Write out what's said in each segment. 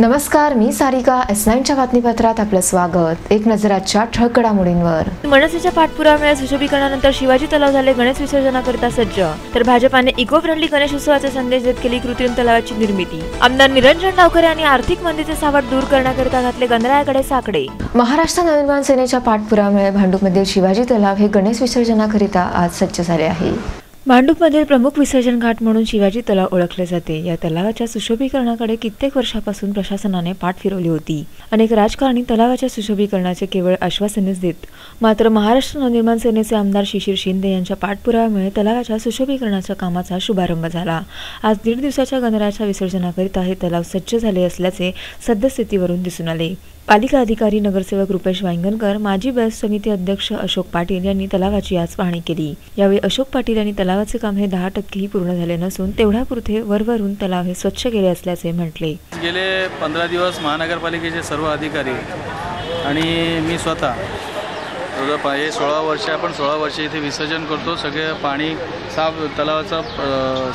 नमस्कार, मी सारिका. S9च्या बातमीपत्रात आपलं स्वागत. एक नजर आजच्या ठळक घडामोडींवर. मनसेच्या पाठपुराव्यामुळे सुशोभीकरणानंतर शिवाजी तलाव झाले गणेश विसर्जनाकरिता सज्ज. तर भाजपाने इको फ्रेंडली गणेश उत्सवाचा संदेश देत केली कृत्रिम तलावाची निर्मिती. आमदार निरंजन डावखरे यांनी आर्थिक मंदीचे सावट दूर करण्याकरिता घातले गणरायाकडे साकडे. महाराष्ट्र नवनिर्माण सेनेच्या पाठपुराव्यामुळे भांडूपमधील शिवाजी तलाव हे गणेश विसर्जनाकरिता आज सज्ज झाले आहे. भांडूपमधील प्रमुख विसर्जन घाट म्हणून शिवाजी तलाव ओळखले जाते. या तलावाच्या सुशोभीकरणाकडे कित्येक वर्षापासून प्रशासनाने पाठ फिरवली होती. अनेक राजकारणी तलावाच्या सुशोभीकरणाचे केवळ आश्वासनेच देत. मात्र महाराष्ट्र नवनिर्माण सेनेचे आमदार शिशिर शिंदे यांच्या पाठपुराव्यामुळे तलावाच्या सुशोभीकरणाच्या कामाचा शुभारंभ झाला. आज 1.5 दिवसाच्या गणरायाच्या विसर्जनाकरिता हे तलाव सज्ज झाले असल्याचे सद्यस्थितीवरून दिसून आले. पालिका अधिकारी नगरसेवक रुपेश वांगणकर, माजी बेस्ट समिती अध्यक्ष अशोक पाटील यांनी तलावाची आज पाहणी केली. यावेळी अशोक पाटील यांनी तलावाचे काम हे 10% पूर्ण झाले नसून तेवढ्यापुरते वरवरून तलाव हे स्वच्छ केले असल्याचे म्हटले. गेले 15 दिवस महानगरपालिकेचे सर्व अधिकारी आणि मी स्वतः हे 16 वर्ष आपण 16 वर्ष इथे विसर्जन करतो. सगळे पाणी साफ तलावाचा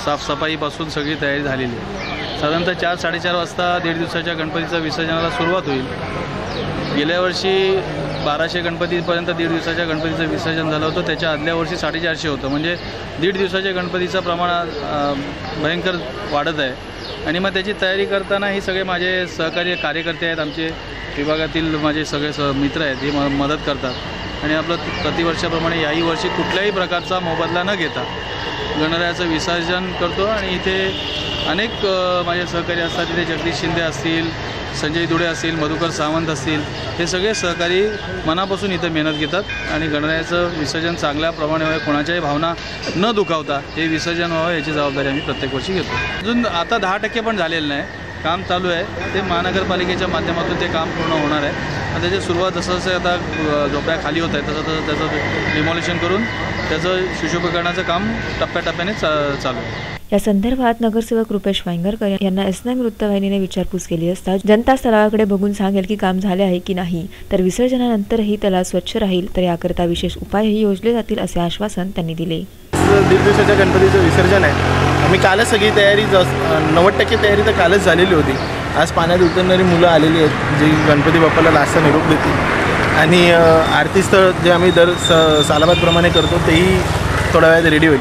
साफसफाईपासून सगळी तयारी झालेली आहे. साधारणतः 4-4:30 वाजता 1.5 दिवसाच्या गणपतीच्या विसर्जनाला सुरुवात होईल. गेल्या वर्षी 1200 गणपतीपर्यंत 1.5 दिवसाच्या गणपतीचं विसर्जन झालं होतं. त्याच्या आदल्या वर्षी 450 होतं. म्हणजे 1.5 दिवसाच्या गणपतीचं प्रमाण भयंकर वाढत आहे. आणि मग त्याची तयारी करताना ही सगळे माझे सहकारी कार्यकर्ते आहेत, आमचे विभागातील माझे सगळे मित्र आहेत, हे मदत करतात. आणि आपलं प्रतिवर्षाप्रमाणे याही वर्षी कुठल्याही प्रकारचा मोबदला न घेता गणरायाचं विसर्जन करतो. आणि इथे अनेक माझे सहकारी असतात. तिथे जगदीश शिंदे असतील, संजय दुडे असतील, मधुकर सावंत असतील, हे सगळे सहकारी मनापासून इथं मेहनत घेतात. आणि गणरायाचं विसर्जन चांगल्या प्रमाणे व्हावं, कोणाच्याही भावना न दुखावता हे विसर्जन व्हावं याची जबाबदारी आम्ही प्रत्येक वर्षी घेतो. अजून आता 10% पण झालेलं नाही, काम चालू आहे. ते महानगरपालिकेच्या माध्यमातून ते काम पूर्ण होणार आहे. आणि त्याची सुरुवात जसं आता झोपड्या खाली होत आहे तसं त्याचं डिमॉलिशन करून त्याचं सुशोभीकरणाचं काम टप्प्याटप्प्याने चालू आहे. या संदर्भात नगरसेवक रुपेश वांगणकर यांना S9 वृत्तवाहिनीने विचारपूस केली असता जनता तलावाकडे बघून सांगेल की काम झाले आहे की नाही, तर विसर्जनानंतरही तलाव स्वच्छ राहील, तर याकरता विशेष उपायही योजले जातील असे आश्वासन त्यांनी दिले. 1.5 दिवसाच्या गणपतीचं विसर्जन आहे. आम्ही कालच सगळी तयारी 90% तयारी तर कालच झालेली होती. आज पाण्यात उतरणारी मुलं आलेली आहेत, जी गणपती बाप्पाला लास्टचा निरोप देतील. आणि आरती स्थळ जे आम्ही दर सालाबादप्रमाणे करतो तेही थोड्या वेळात रेडी होईल.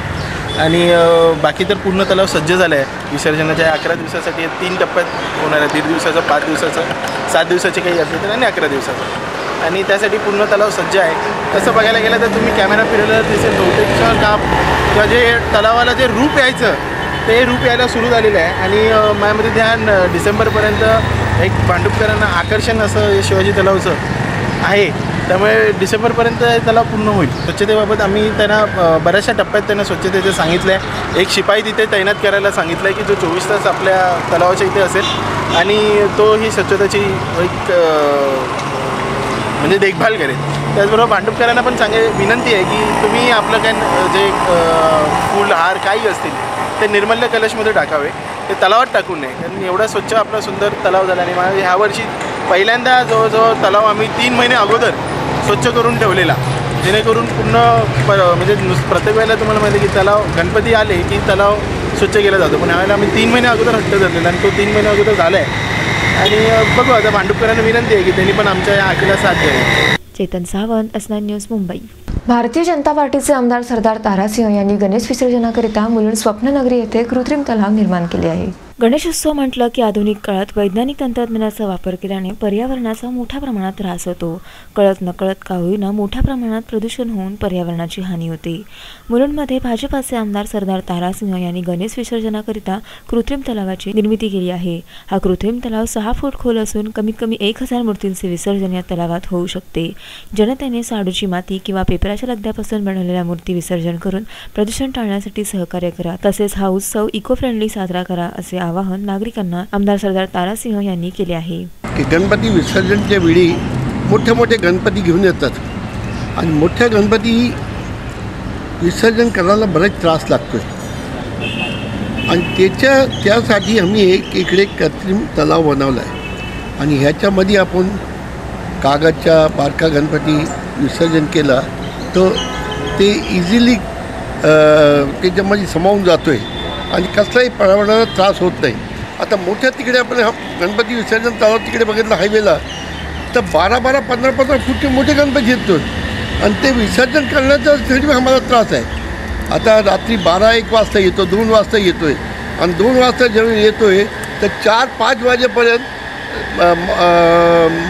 आणि बाकी तर पूर्ण तलाव सज्ज झाला आहे. विसर्जनाच्या 11 दिवसासाठी 3 टप्प्यात होणार आहे. 1.5 दिवसाचं, 5 दिवसाचं, 7 दिवसाचे काही असेल तर, आणि 11 दिवसाचं. आणि त्यासाठी पूर्ण तलाव सज्ज आहे. तसं बघायला गेलं तर तुम्ही कॅमेरा फिरवलं दिसेल बहुतेकचं काम किंवा जे तलावाला जे रूप यायचं ते रूप यायला सुरू झालेलं आहे. आणि माझ्यामध्ये ध्यान डिसेंबरपर्यंत एक भांडूपकरांना आकर्षण असं शिवाजी तलावचं आहे. त्यामुळे डिसेंबरपर्यंत तलाव पूर्ण होईल. स्वच्छतेबाबत आम्ही त्यांना बऱ्याचशा टप्प्यात त्यांना स्वच्छतेचं सांगितलं आहे. एक शिपाई तिथे तैनात करायला सांगितलं आहे की जो 24 तास आपल्या तलावाच्या इथे असेल आणि तो ही स्वच्छतेची एक म्हणजे देखभाल करेल. त्याचबरोबर भांडूपकरांना पण विनंती आहे की तुम्ही आपलं काय जे फूल हार काही असतील ते निर्मल्य कलशमध्ये टाकावे, ते तलावात टाकू नये. कारण एवढा स्वच्छ आपला सुंदर तलाव झाला. आणि ह्या वर्षी पहिल्यांदा जवळजवळ तलाव आम्ही 3 महिने अगोदर स्वच्छ करून ठेवलेला, जेणेकरून पूर्ण म्हणजे प्रत्येक वेळेला तुम्हाला माहिती आहे की तलाव गणपती आले की तलाव स्वच्छ केला जातो. पण यावेळेला आम्ही 3 महिने अगोदर हट्ट धरलेला आणि तो 3 महिने अगोदर झाला आहे. आणि बघू आता भांडूपकरांना विनंती आहे की त्यांनी पण आमच्या या आखीला साथ द्यावी. Chetan Sawant, S9 news, Mumbai. भारतीय जनता पार्टीचे आमदार सरदार तारासिंह यांनी गणेश विसर्जनाकरिता मुलुंड स्वप्ननगरी येथे कृत्रिम तलाव निर्माण केले आहे. गणेशोत्सव म्हटलं की आधुनिक काळात वैज्ञानिक तंत्रज्ञानाचा वापर केल्याने पर्यावरणाचा मोठ्या प्रमाणात त्रास होतो. कळत नकळत का होईना मोठ्या प्रमाणात प्रदूषण होऊन पर्यावरणाची हानी होते. मुलुंडमध्ये भाजपाचे आमदार सरदार तारासिंह यांनी गणेश विसर्जनाकरिता कृत्रिम तलावाची निर्मिती केली आहे. हा कृत्रिम तलाव 6 फूट खोल असून कमीत कमी 1000 मूर्तींचे विसर्जन या तलावात होऊ शकते. जनतेने साडूची माती किंवा पेपराच्या लगद्यापासून बनवलेल्या मूर्ती विसर्जन करून प्रदूषण टाळण्यासाठी सहकार्य करा. तसेच हा उत्सव इको फ्रेंडली साजरा करा असे आवाहन नागरिकांना आमदार सरदार तारासिंह यांनी केले आहे. गणपती विसर्जनच्या वेळी मोठे गणपती घेऊन येतात आणि मोठ्या गणपती विसर्जन करायला बराच त्रास लागतो आणि त्यासाठी आम्ही इकडे कृत्रिम तलाव बनवला आहे. आणि ह्याच्यामध्ये आपण कागदच्या बारका गणपती विसर्जन केला तर ते इझिली त्याच्यामध्ये समावून जातो आहे आणि कसलाही पर्यावरणाला त्रास होत नाही. आता मोठ्या तिकडे आपण गणपती विसर्जन तलाव तिकडे बघितलं हायवेला, तर 12-12, 15-15 फूटचे मोठे गणपती येतो आणि ते विसर्जन करण्यासाठी आम्हाला त्रास आहे. आता रात्री 12-1 वाजता येतो, 2 वाजता येतो आहे आणि 2 वाजता जेव्हा येतो आहे तर 4-5 वाजेपर्यंत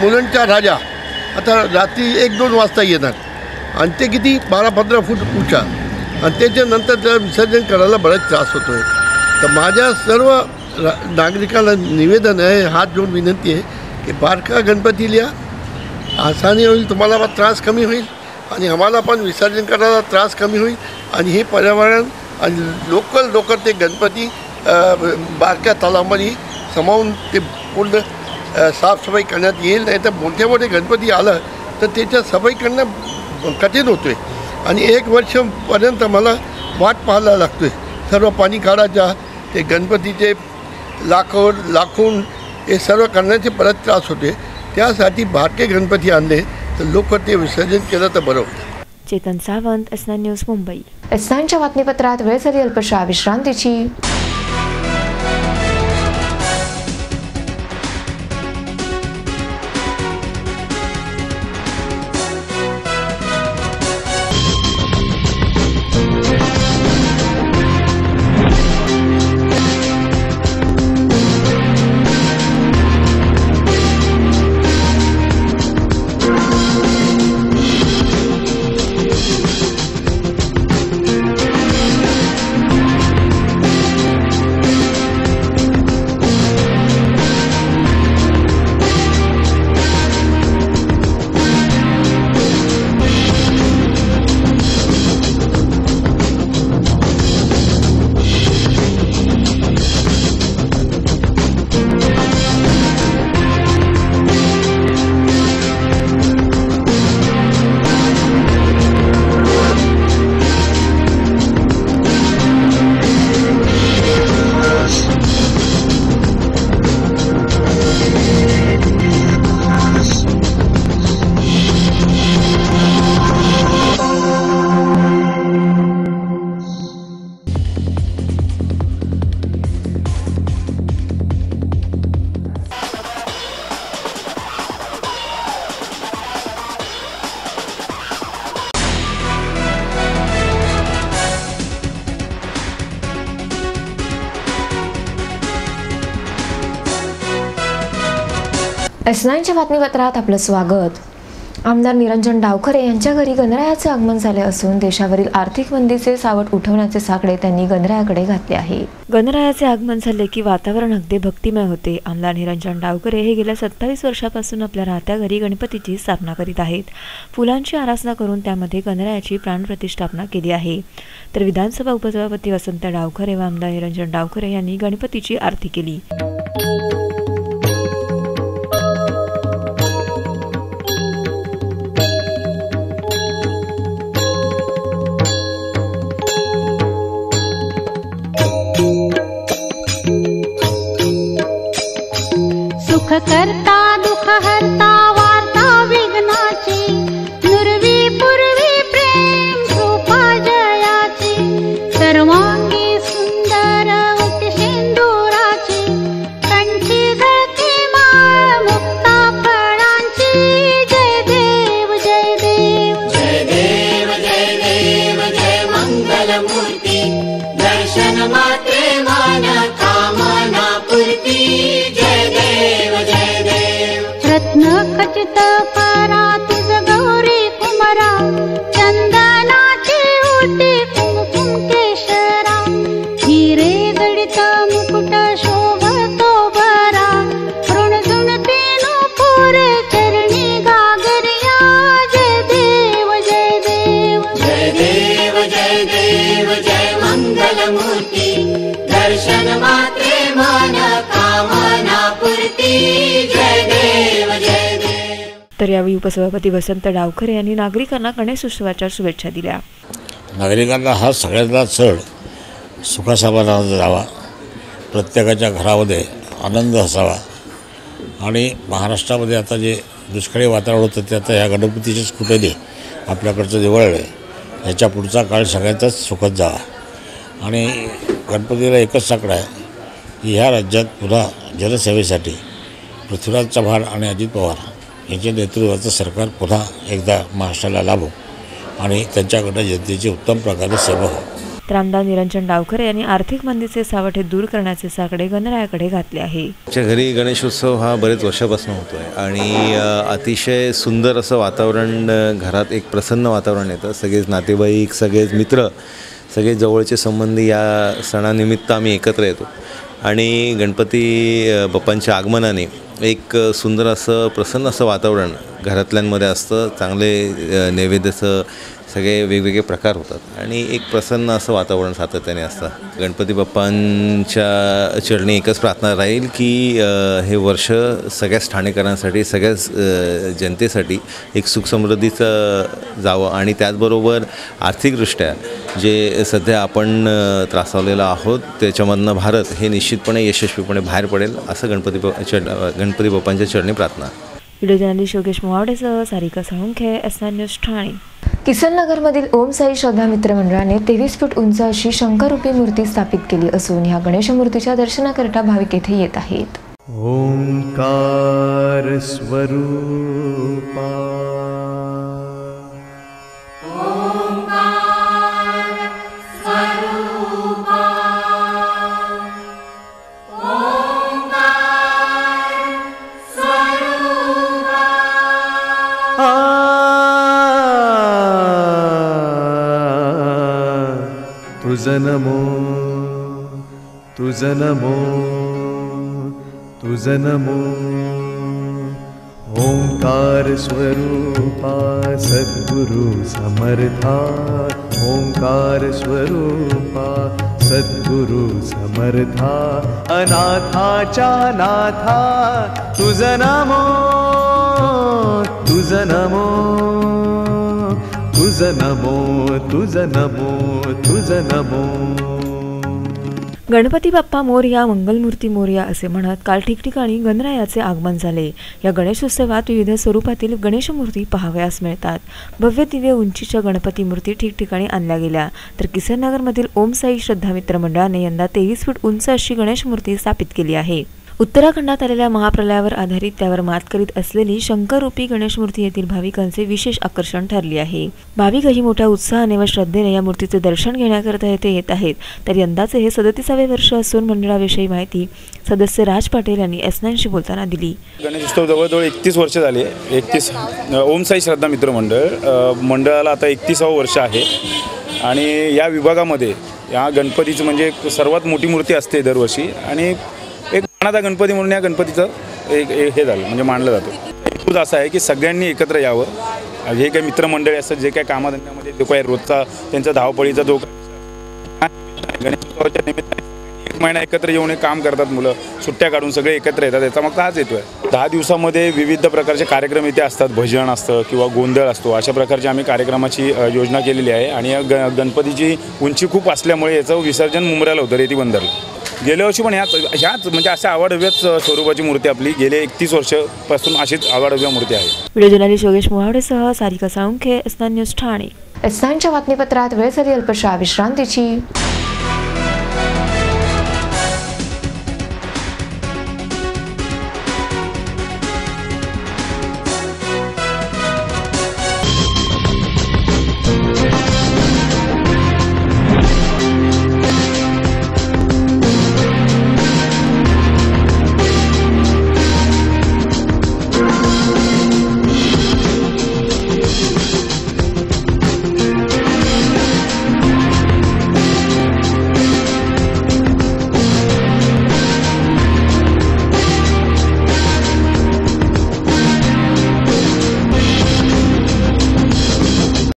मुलांचा राजा आता रात्री 1-2 वाजता येणार आणि ते किती 12-15 फूट उंचा आणि त्याच्यानंतर त्याला विसर्जन करायला बराच त्रास होतो आहे. तर माझ्या सर्व नागरिकाला निवेदन आहे, हात जोडून विनंती आहे की बारका गणपती लिहा, आसानी होईल, तुम्हाला त्रास कमी होईल आणि आम्हाला पण विसर्जन करायला त्रास कमी होईल आणि हे पर्यावरण आणि लोक ते गणपती बारक्या तलावामध्ये समावून ते पूर्ण साफसफाई करण्यात येईल. नाही तर मोठे मोठे गणपती आलं तर त्याच्या सफाई करणं कठीण होतो आहे आणि 1 वर्षपर्यंत मला वाट पाहायला लागतो आहे. सर्व पाणी काढायचा, ते गणपतीचे लाखून हे सर्व करण्याचे परत त्रास होते. त्यासाठी बारके गणपती आणले तर लोक ते विसर्जन केलं तर बरं होतं. चेतन सावंत, एस9 न्यूज, मुंबई. एस9च्या बातमीपत्रात वेळ झाली अल्पशा विश्रांतीची. एस9च्या बातमीपत्रात आपलं स्वागत. आमदार निरंजन डावखरे यांच्या घरी गणरायाचे आगमन झाले असून देशावरील आर्थिक मंदीचे सावट उठवण्याचे साकडे त्यांनी गणरायाकडे घातले आहे. गणरायाचे आगमन झाले की वातावरण अगदी भक्तिमय होते. आमदार निरंजन डावखरे हे गेल्या 27 वर्षापासून आपल्या राहत्या घरी गणपतीची स्थापना करीत आहेत. फुलांची आराधना करून त्यामध्ये गणरायाची प्राणप्रतिष्ठापना केली आहे. तर विधानसभा उपसभापती वसंत डावखरे व आमदार निरंजन डावखरे यांनी गणपतीची आरती केली. सुख करता दुःख हरता वार्ता विघ्नाची नुरवी पूर्वी प्रेम कृपा जयाची सर्वांगी सुंदर उटी सिंदुराची कंठी गळती माळ मुक्ता फळांची जय देव जय देव जय देव जय देव जय मंगल मूर्ती दर्शन मात्रे मान कामना पूर्ती खचित परा तुझ गौरी कुमरा चंदनाची उटी कुमकुम केशरा हिरे गडित मुकुट शोभतो बरा ऋणझुणती नूपुर चरणी गागरिया जय देव जय देव जय देव जय देव जय मंगल मूर्ती दर्शन मात्रे मन कामना पूर्ती जय देव जय. तर यावेळी उपसभापती वसंत डावखरे यांनी नागरिकांना गणेशोत्सवाच्या शुभेच्छा दिल्या. नागरिकांना हा सगळ्यांना सण सुखासमाधानाचा जावा, प्रत्येकाच्या घरामध्ये आनंद असावा आणि महाराष्ट्रामध्ये आता जे दुष्काळी वातावरण होतं ते आता या गणपतीचीच कृपेने आपल्याकडचं निवळलं आहे. ह्याच्या पुढचा काळ सगळ्यांचाच सुखद जावा आणि गणपतीला एकच साकडं आहे ह्या राज्यात पुन्हा जनसेवेसाठी पृथ्वीराज चव्हाण आणि अजित पवार यांच्या नेतृत्वाचं सरकार पुन्हा एकदा महाराष्ट्राला लाभो आणि त्यांच्याकडनं जनतेची उत्तम प्रकारे सेवा हो. तर आमदार निरंजन डावखरे यांनी आर्थिक मंदीचे सावट हे दूर करण्याचे साकडे गणरायाकडे घातले आहे. आमच्या घरी गणेशोत्सव हा बरेच वर्षापासून होतो आहे आणि अतिशय सुंदर असं वातावरण, घरात एक प्रसन्न वातावरण येतं. सगळेच नातेवाईक, सगळेच मित्र, सगळे जवळचे संबंधी या सणानिमित्त आम्ही एकत्र येतो आणि गणपती बाप्पांच्या आगमनाने एक सुंदर असं प्रसन्न असं वातावरण घरातल्यांमध्ये असतं. चांगले नैवेद्याचं सगळे वेगवेगळे प्रकार होतात आणि एक प्रसन्न असं वातावरण सातत्याने असतं. गणपती बाप्पांच्या चरणी एकच प्रार्थना राहील की हे वर्ष सगळ्याच ठाणेकरांसाठी, सगळ्याच जनतेसाठी एक सुखसमृद्धीचं जावं आणि त्याचबरोबर आर्थिकदृष्ट्या जे सध्या आपण त्रासवलेलं आहोत त्याच्यामधनं भारत हे निश्चितपणे यशस्वीपणे बाहेर पडेल असं गणपती बाप्पांच्या चरणी प्रार्थना. व्हिडिओ जर्नलिस्ट योगेश मोवाडेसह सारिका साळुंखे, S9 न्यूज ठाणे. किसननगरमधील ओम साई श्रद्धा मित्र मंडळाने 23 फूट उंच अशी शंकररूपी मूर्ती स्थापित केली असून ह्या गणेश मूर्तीच्या दर्शनाकरिता भाविक येथे येत आहेत. ओंकार स्वरूपा तुझ नमो, तुझ नमो, तुझ नमो. ओंकार स्वरूपा सद्गुरु समर्था, ओंकार स्वरूपा सद्गुरु समर्था. अनाथाच्या नाथा तुझ नमो, तुझ नमो, तुझ नमो, तुझ नमो, तुझ नमो. गणपती बाप्पा मोरया, मंगलमूर्ती मोरया असे म्हणत काल ठिकठिकाणी गणरायाचे आगमन झाले. या गणेशोत्सवात विविध स्वरूपातील गणेशमूर्ती पाहावयास मिळतात. भव्य दिव्य उंचीच्या गणपती मूर्ती ठिकठिकाणी आणल्या गेल्या. तर किसननगरमधील ओम साई श्रद्धा मित्र मंडळाने यंदा 23 फूट उंच अशी गणेश मूर्ती स्थापित केली आहे. उत्तराखंडात आलेल्या महाप्रलयावर आधारित त्यावर मात करीत असलेली शंकररूपी गणेश मूर्ती येथील भाविकांचे विशेष आकर्षण ठरली आहे. भाविकही मोठ्या उत्साहाने व श्रद्धेने या मूर्तीचे दर्शन घेण्याकरता येथे येत आहेत. तर यंदाचे हे 37वे वर्ष असून मंडळाविषयी माहिती सदस्य राज पाटील यांनी S9शी बोलताना दिली. गणेशोत्सव जवळजवळ 31 वर्ष झाले. 31 ओम साई श्रद्धा मित्र मंडळाला आता 31वे वर्ष आहे आणि या विभागामध्ये या गणपतीचं म्हणजे सर्वात मोठी मूर्ती असते दरवर्षी आणि एक मानाचा गणपती म्हणून या गणपतीचं एक हे झालं म्हणजे मानलं जातं. हेतूच असा आहे की सगळ्यांनी एकत्र यावं. हे काही मित्रमंडळी असतात जे काही कामाधंद्यामध्ये जो काही रोजचा त्यांचा धावपळीचा जो गणेशोत्सवाच्या निमित्ताने 1 महिना एकत्र येऊन काम करतात. मुलं सुट्ट्या काढून सगळे एकत्र येतात. याचा मग आज येतोय. 10 दिवसामध्ये विविध प्रकारचे कार्यक्रम इथे असतात. भजन असतं किंवा गोंधळ असतो. अशा प्रकारची आम्ही कार्यक्रमाची योजना केलेली आहे आणि गणपतीची उंची खूप असल्यामुळे याचं विसर्जन मुंब्र्याला होतं, रेती बंदरला. गेल्या वर्षी पण ह्याच म्हणजे अशा आवाढव्याच स्वरूपाची मूर्ती आपली गेले 31 वर्षापासून अशीच आवाढव्य मूर्ती आहे. व्हिडिओ जर्नलिस्ट योगेश मोवाडेसह सारिका साळुंखे, S9 न्यूज ठाणे. S9च्या बातमीपत्रात वेळ झाली अल्पशा विश्रांतीची.